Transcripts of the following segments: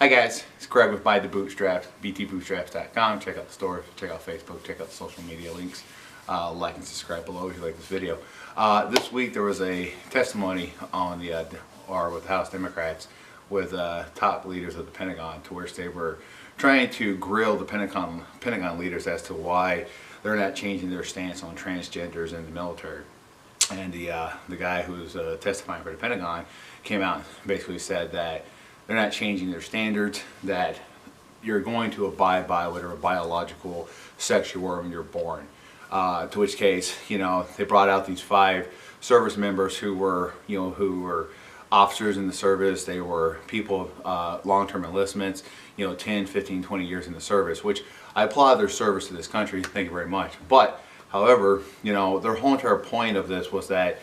Hi guys, it's Greg with Buy the Bootstraps, btbootstraps.com. Check out the store, check out Facebook, check out the social media links. Like and subscribe below if you like this video. This week there was a testimony on the with the House Democrats with top leaders of the Pentagon, to which they were trying to grill the Pentagon leaders as to why they're not changing their stance on transgenders in the military. And the guy who was testifying for the Pentagon came out and basically said that they're not changing their standards, that you're going to abide by whatever biological sex you were when you're born. To which case, they brought out these 5 service members who were officers in the service. They were people, long-term enlistments, 10, 15, 20 years in the service, which I applaud their service to this country. Thank you very much. But, however, their whole entire point of this was that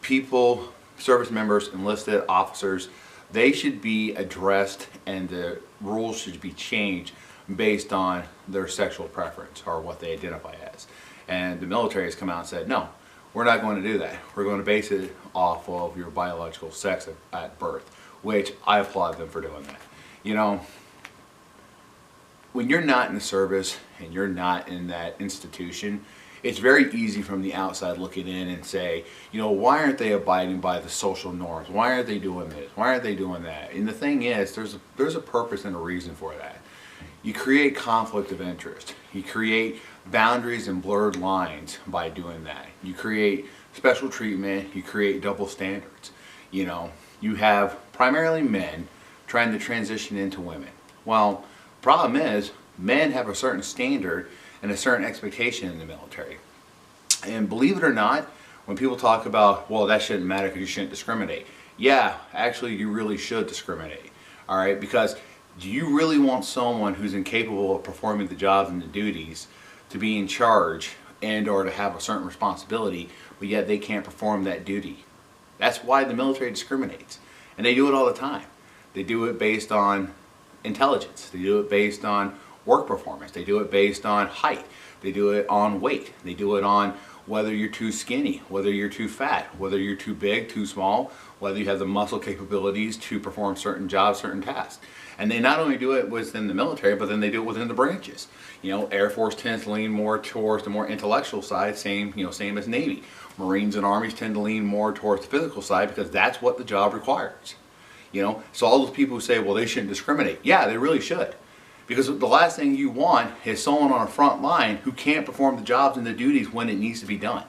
people, service members, enlisted officers, they should be addressed and the rules should be changed based on their sexual preference or what they identify as. And the military has come out and said, no, we're not going to do that. We're going to base it off of your biological sex at birth, which I applaud them for doing that. When you're not in the service and you're not in that institution, it's very easy from the outside looking in and say, why aren't they abiding by the social norms? Why aren't they doing this? Why aren't they doing that? And the thing is, there's a purpose and a reason for that. You create conflict of interest. You create boundaries and blurred lines by doing that. You create special treatment. You create double standards. You have primarily men trying to transition into women. Well, the problem is, men have a certain standard and a certain expectation in the military. And believe it or not, when people talk about, well, that shouldn't matter because you shouldn't discriminate. Yeah, actually you really should discriminate. Alright, because do you really want someone who's incapable of performing the jobs and the duties to be in charge and or to have a certain responsibility, but yet they can't perform that duty? That's why the military discriminates. And they do it all the time. They do it based on intelligence. They do it based on work performance. They do it based on height. They do it on weight. They do it on whether you're too skinny, whether you're too fat, whether you're too big, too small, whether you have the muscle capabilities to perform certain jobs, certain tasks. And they not only do it within the military, but then they do it within the branches. Air Force tends to lean more towards the more intellectual side, same as Navy. Marines and Armies tend to lean more towards the physical side because that's what the job requires. So all those people who say, well, they shouldn't discriminate. Yeah, they really should. Because the last thing you want is someone on a front line who can't perform the jobs and the duties when it needs to be done,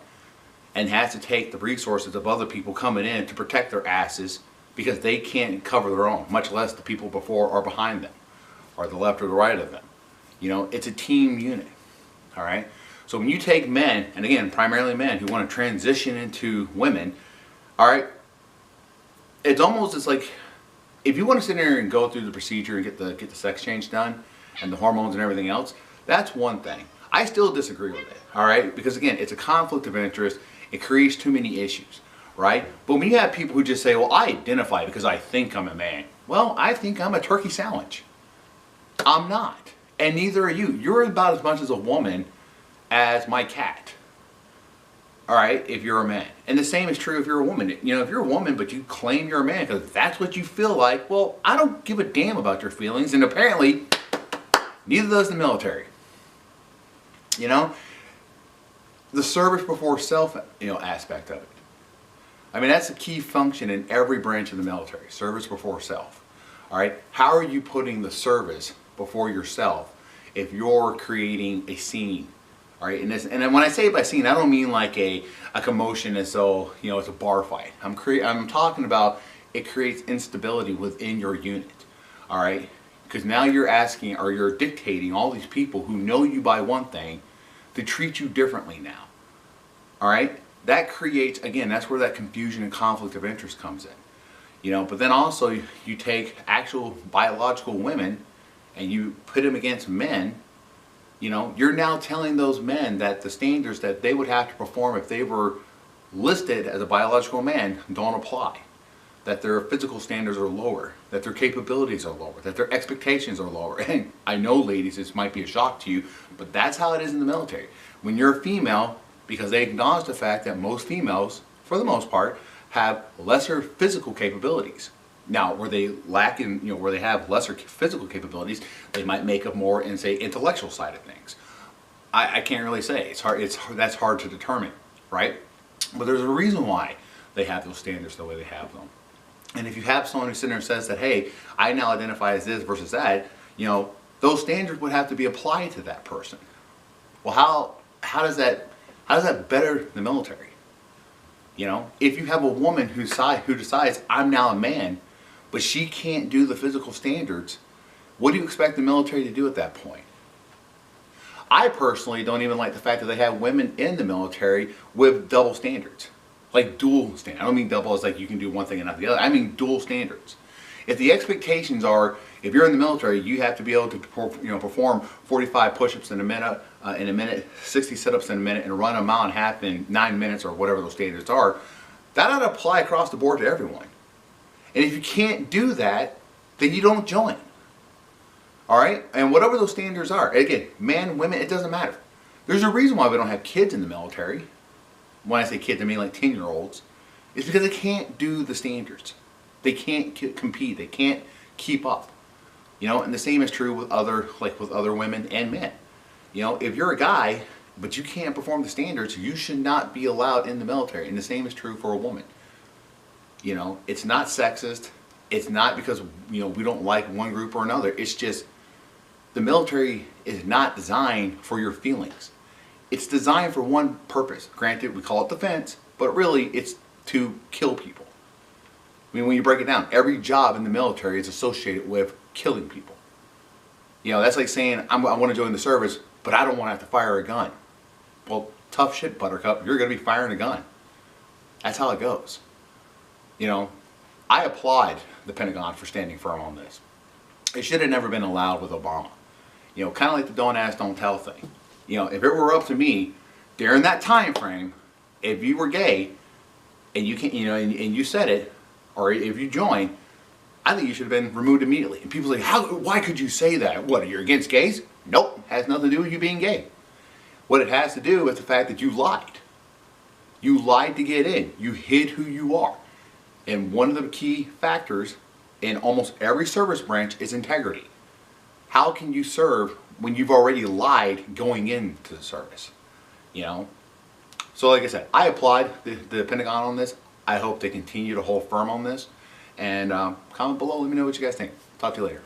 and has to take the resources of other people coming in to protect their asses because they can't cover their own, much less the people before or behind them, or the left or the right of them. It's a team unit. Alright? So when you take men, and again, primarily men, who want to transition into women, alright, it's like, if you want to sit there and go through the procedure and get the sex change done and the hormones and everything else, that's one thing. I still disagree with it, alright? Because again, it's a conflict of interest. It creates too many issues, right? But when you have people who just say, well, I identify because I think I'm a man. Well, I think I'm a turkey sandwich. I'm not. And neither are you. You're about as much as a woman as my cat. Alright, if you're a man. And the same is true if you're a woman. If you're a woman but you claim you're a man because that's what you feel like, well, I don't give a damn about your feelings, and apparently neither does the military. The service before self, aspect of it. I mean, that's a key function in every branch of the military, service before self. Alright, how are you putting the service before yourself if you're creating a scene? Alright, and when I say by scene, I don't mean like a commotion as though it's a bar fight. I'm talking about it creates instability within your unit. Alright, because now you're asking, or you're dictating all these people who know you by one thing to treat you differently now. Alright, that creates, again, that's where that confusion and conflict of interest comes in. But then also you take actual biological women and you put them against men. You're now telling those men that the standards that they would have to perform if they were listed as a biological man don't apply. That their physical standards are lower, that their capabilities are lower, that their expectations are lower. And I know, ladies, this might be a shock to you, but that's how it is in the military. When you're a female, because they acknowledge the fact that most females, for the most part, have lesser physical capabilities. Now, where they lack in, where they have lesser physical capabilities, they might make up more in, say, intellectual side of things. I can't really say. It's hard. That's hard to determine, right? But there's a reason why they have those standards the way they have them. And if you have someone who sits there and says that, hey, I now identify as this versus that, those standards would have to be applied to that person. Well, how does that better the military? If you have a woman who decides I'm now a man, but she can't do the physical standards, what do you expect the military to do at that point? I personally don't even like the fact that they have women in the military with double standards. Like dual standards. I don't mean double as like you can do one thing and not the other. I mean dual standards. If the expectations are, if you're in the military, you have to be able to perform 45 push-ups in a minute, 60 sit-ups in a minute, and run a mile and a half in 9 minutes or whatever those standards are, that ought to apply across the board to everyone. And if you can't do that, then you don't join. All right? And whatever those standards are, again, men, women, it doesn't matter. There's a reason why we don't have kids in the military. When I say kids, I mean like 10-year-olds. It's because they can't do the standards. They can't compete. They can't keep up. And the same is true with other women and men. If you're a guy, but you can't perform the standards, you should not be allowed in the military. And the same is true for a woman. It's not sexist. It's not because, we don't like one group or another. It's just the military is not designed for your feelings. It's designed for one purpose. Granted, we call it defense, but really it's to kill people. I mean, when you break it down, every job in the military is associated with killing people. That's like saying, I want to join the service, but I don't want to have to fire a gun. Well, tough shit, Buttercup. You're going to be firing a gun. That's how it goes. I applaud the Pentagon for standing firm on this. It should have never been allowed with Obama. Kind of like the don't ask, don't tell thing. If it were up to me, during that time frame, if you were gay, and you can, and you said it, or if you joined, I think you should have been removed immediately. And people say, why could you say that? What, you're against gays? Nope, has nothing to do with you being gay. What it has to do with the fact that you lied. You lied to get in. You hid who you are. And one of the key factors in almost every service branch is integrity. How can you serve when you've already lied going into the service? So like I said, I applaud the Pentagon on this. I hope they continue to hold firm on this. And comment below, let me know what you guys think. Talk to you later.